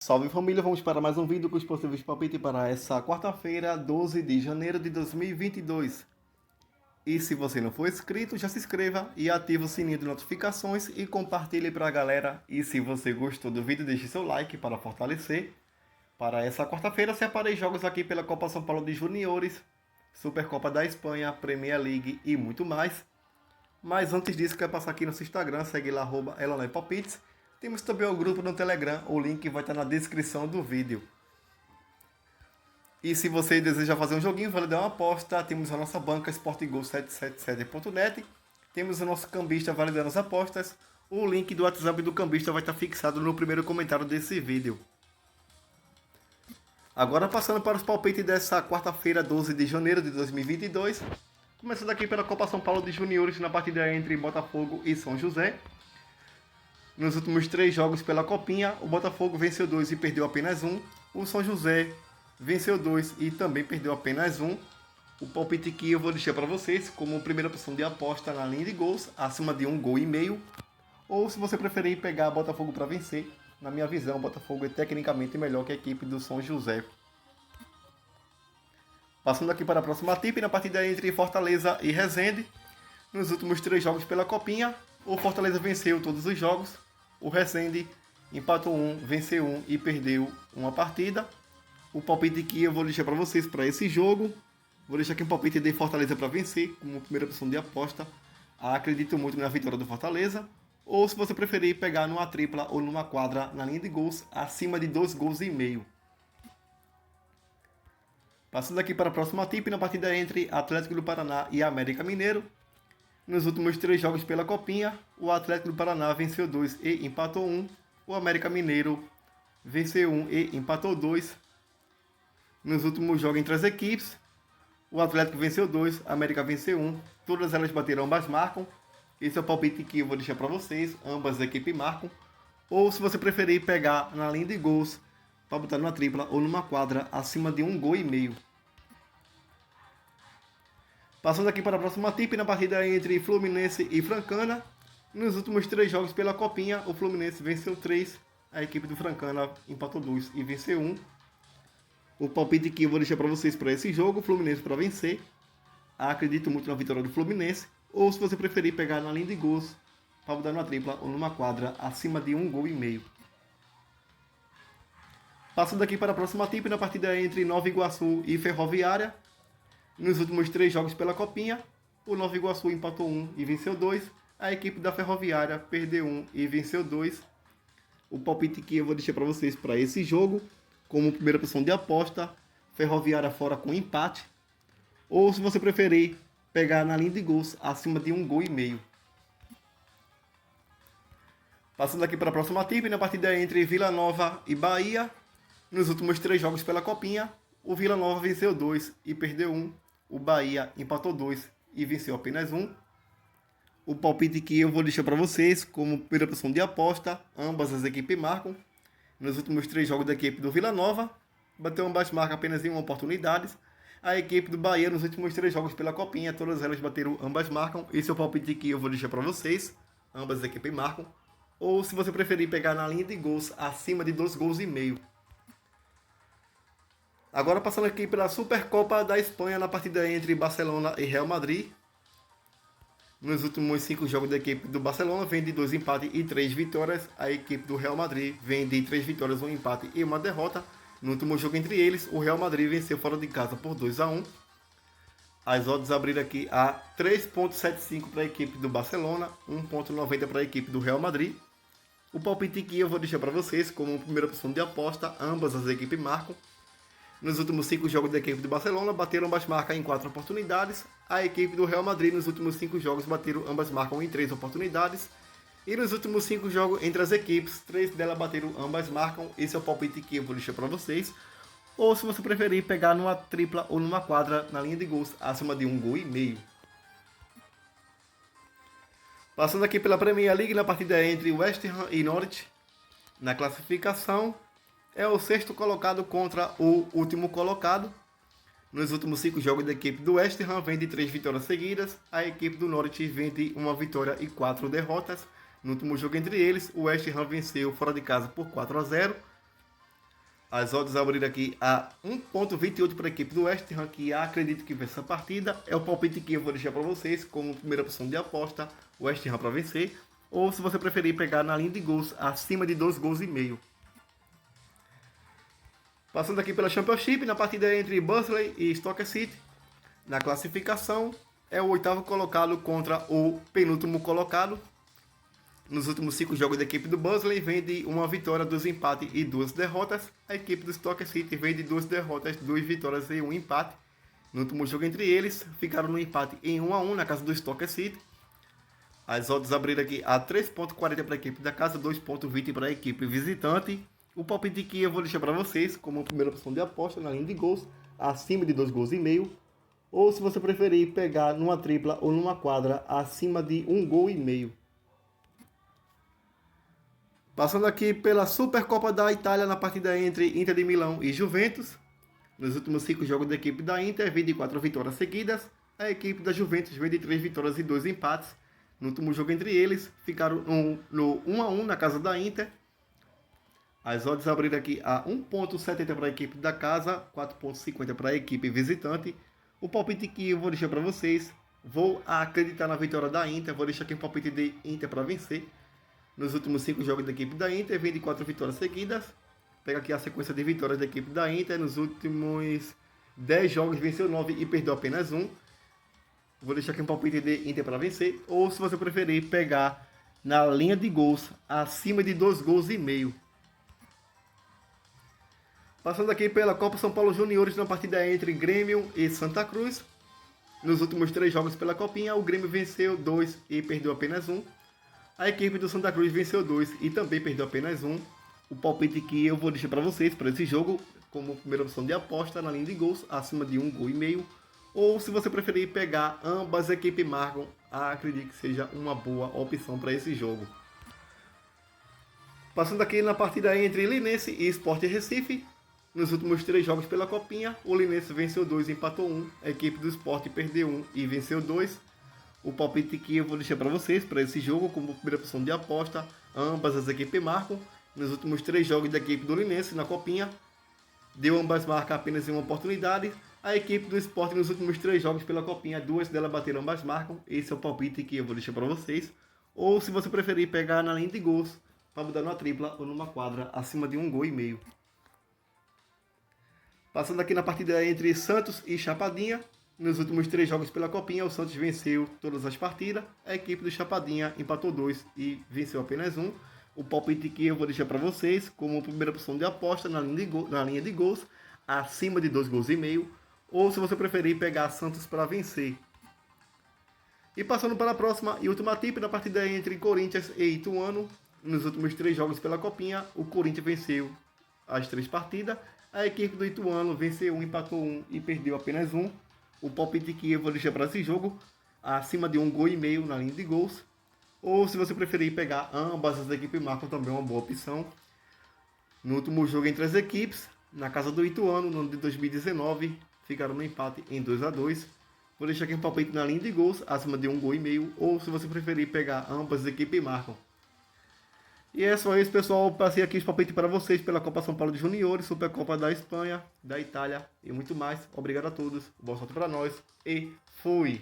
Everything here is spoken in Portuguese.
Salve família, vamos para mais um vídeo com os possíveis palpites para essa quarta-feira, 12 de janeiro de 2022. E se você não for inscrito, já se inscreva e ative o sininho de notificações e compartilhe para a galera. E se você gostou do vídeo, deixe seu like para fortalecer. Para essa quarta-feira, separei jogos aqui pela Copa São Paulo de Juniores, Supercopa da Espanha, Premier League e muito mais. Mas antes disso, quero passar aqui no seu Instagram, segue lá, @elonepalpites. Temos também o grupo no Telegram, o link vai estar na descrição do vídeo. E se você deseja fazer um joguinho, vale dar uma aposta, temos a nossa banca sportgo777.net, temos o nosso cambista validando as apostas, o link do WhatsApp do cambista vai estar fixado no primeiro comentário desse vídeo. Agora passando para os palpites dessa quarta-feira, 12 de janeiro de 2022, começando aqui pela Copa São Paulo de Juniores na partida entre Botafogo e São José. Nos últimos 3 jogos pela Copinha, o Botafogo venceu 2 e perdeu apenas 1. O São José venceu 2 e também perdeu apenas 1. O palpite que eu vou deixar para vocês como primeira opção de aposta na linha de gols, acima de 1,5 gols. Ou se você preferir pegar Botafogo para vencer, na minha visão, o Botafogo é tecnicamente melhor que a equipe do São José. Passando aqui para a próxima tip, na partida entre Fortaleza e Resende. Nos últimos 3 jogos pela Copinha, o Fortaleza venceu todos os jogos. O Resende empatou 1, venceu 1 e perdeu uma partida. O palpite que eu vou deixar para vocês para esse jogo. Vou deixar aqui um palpite de Fortaleza para vencer, como primeira opção de aposta. Acredito muito na vitória do Fortaleza. Ou se você preferir pegar numa tripla ou numa quadra na linha de gols, acima de 2,5 gols. Passando aqui para a próxima tip, na partida entre Atlético do Paraná e América Mineiro. Nos últimos 3 jogos pela Copinha, o Atlético do Paraná venceu 2 e empatou 1. O América Mineiro venceu 1 e empatou 2. Nos últimos jogos entre as equipes, o Atlético venceu 2, a América venceu 1. Todas elas bateram, ambas marcam. Esse é o palpite que eu vou deixar para vocês, ambas as equipes marcam. Ou se você preferir pegar na linha de gols, para botar numa tripla ou numa quadra, acima de 1,5 gols. Passando aqui para a próxima tip, na partida entre Fluminense e Francana. Nos últimos 3 jogos pela Copinha, o Fluminense venceu 3, a equipe do Francana empatou 2 e venceu 1. O palpite que eu vou deixar para vocês para esse jogo, Fluminense para vencer. Acredito muito na vitória do Fluminense. Ou se você preferir pegar na linha de gols, para dar numa tripla ou numa quadra, acima de 1,5 gols. Passando aqui para a próxima tip, na partida entre Nova Iguaçu e Ferroviária. Nos últimos 3 jogos pela Copinha, o Nova Iguaçu empatou 1 e venceu 2. A equipe da Ferroviária perdeu 1 e venceu 2. O palpite que eu vou deixar para vocês para esse jogo, como primeira opção de aposta, Ferroviária fora com empate. Ou se você preferir, pegar na linha de gols acima de 1,5 gols. Passando aqui para a próxima tip, na partida entre Vila Nova e Bahia. Nos últimos 3 jogos pela Copinha, o Vila Nova venceu 2 e perdeu 1. O Bahia empatou 2 e venceu apenas 1. O palpite que eu vou deixar para vocês como primeira opção de aposta, ambas as equipes marcam. Nos últimos 3 jogos da equipe do Vila Nova, bateu ambas marcas apenas em uma oportunidade. A equipe do Bahia nos últimos 3 jogos pela Copinha, todas elas bateram, ambas marcam. Esse é o palpite que eu vou deixar para vocês, ambas as equipes marcam. Ou se você preferir pegar na linha de gols, acima de 2,5 gols. Agora passando aqui pela Supercopa da Espanha, na partida entre Barcelona e Real Madrid. Nos últimos 5 jogos da equipe do Barcelona, vem de 2 empates e 3 vitórias. A equipe do Real Madrid vem de 3 vitórias, 1 empate e 1 derrota. No último jogo entre eles, o Real Madrid venceu fora de casa por 2-1. As odds abriram aqui a 3,75 para a equipe do Barcelona, 1,90 para a equipe do Real Madrid. O palpite que eu vou deixar para vocês como primeira opção de aposta, ambas as equipes marcam. Nos últimos 5 jogos da equipe do Barcelona, bateram ambas marcas em 4 oportunidades. A equipe do Real Madrid, nos últimos 5 jogos, bateram ambas marcas em 3 oportunidades. E nos últimos 5 jogos entre as equipes, 3 delas bateram ambas marcam. Esse é o palpite que eu vou deixar para vocês. Ou se você preferir, pegar numa tripla ou numa quadra na linha de gols, acima de 1,5 gols. Passando aqui pela Premier League, na partida entre West Ham e Norwich. Na classificação, é o 6º colocado contra o último colocado. Nos últimos 5 jogos da equipe do West Ham vem de 3 vitórias seguidas. A equipe do Norwich vem de 1 vitória e 4 derrotas. No último jogo entre eles, o West Ham venceu fora de casa por 4-0. As odds abriram aqui a 1,28 para a equipe do West Ham, que acredito que vença essa partida. É o palpite que eu vou deixar para vocês como primeira opção de aposta, o West Ham para vencer. Ou se você preferir pegar na linha de gols, acima de 2 gols e meio. Passando aqui pela Championship, na partida entre Barnsley e Stoke City. Na classificação, é o 8º colocado contra o penúltimo colocado. Nos últimos 5 jogos da equipe do Barnsley vem de 1 vitória, 2 empates e 2 derrotas. A equipe do Stoke City vem de 2 derrotas, 2 vitórias e 1 empate. No último jogo entre eles, ficaram no empate em 1-1 na casa do Stoke City. As odds abriram aqui a 3,40 para a equipe da casa, 2,20 para a equipe visitante. O palpite que eu vou deixar para vocês como primeira opção de aposta na linha de gols, acima de 2 gols e meio. Ou se você preferir pegar numa tripla ou numa quadra, acima de 1 gol e meio. Passando aqui pela Supercopa da Itália na partida entre Inter de Milão e Juventus. Nos últimos 5 jogos da equipe da Inter, vem de 4 vitórias seguidas. A equipe da Juventus vem de 3 vitórias e 2 empates. No último jogo entre eles, ficaram no 1-1 na casa da Inter. As odds abriram aqui a 1,70 para a equipe da casa, 4,50 para a equipe visitante. O palpite que eu vou deixar para vocês, vou acreditar na vitória da Inter, vou deixar aqui um palpite de Inter para vencer. Nos últimos 5 jogos da equipe da Inter, vem de 4 vitórias seguidas. Pega aqui a sequência de vitórias da equipe da Inter. Nos últimos 10 jogos, venceu 9 e perdeu apenas 1. Vou deixar aqui um palpite de Inter para vencer. Ou, se você preferir, pegar na linha de gols, acima de 2 gols e meio. Passando aqui pela Copa São Paulo Juniores, na partida entre Grêmio e Santa Cruz. Nos últimos 3 jogos pela Copinha, o Grêmio venceu 2 e perdeu apenas 1. A equipe do Santa Cruz venceu 2 e também perdeu apenas 1. O palpite que eu vou deixar para vocês para esse jogo, como primeira opção de aposta na linha de gols, acima de 1 gol e meio. Ou, se você preferir pegar ambas as equipes marcam, acredito que seja uma boa opção para esse jogo. Passando aqui na partida entre Linense e Sport Recife. Nos últimos 3 jogos pela Copinha, o Linense venceu 2 e empatou 1. A equipe do Sport perdeu 1 e venceu 2. O palpite que eu vou deixar para vocês, para esse jogo, como primeira opção de aposta, ambas as equipes marcam. Nos últimos 3 jogos da equipe do Linense na Copinha, deu ambas marcas apenas em uma oportunidade. A equipe do Sport nos últimos 3 jogos pela Copinha, 2 delas bateram ambas marcam. Esse é o palpite que eu vou deixar para vocês. Ou, se você preferir, pegar na linha de gols, para mudar numa tripla ou numa quadra, acima de 1 gol e meio. Passando aqui na partida entre Santos e Chapadinha. Nos últimos 3 jogos pela Copinha, o Santos venceu todas as partidas. A equipe do Chapadinha empatou 2 e venceu apenas 1. O palpite que eu vou deixar para vocês como primeira opção de aposta na linha de gols, acima de 2 gols e meio. Ou, se você preferir, pegar Santos para vencer. E passando para a próxima e última tip, na partida entre Corinthians e Ituano. Nos últimos 3 jogos pela Copinha, o Corinthians venceu as 3 partidas. A equipe do Ituano venceu 1, empatou 1 e perdeu apenas 1. O palpite que eu vou deixar para esse jogo, acima de 1 gol e meio na linha de gols. Ou, se você preferir, pegar ambas as equipes marcam, também é uma boa opção. No último jogo entre as equipes, na casa do Ituano, no ano de 2019, ficaram no empate em 2-2. Vou deixar aqui um palpite na linha de gols, acima de 1 gol e meio. Ou, se você preferir, pegar ambas as equipes marcam. E é só isso, pessoal. Passei aqui os palpites para vocês pela Copa São Paulo de Juniores, Supercopa da Espanha, da Itália e muito mais. Obrigado a todos. Boa sorte para nós e fui!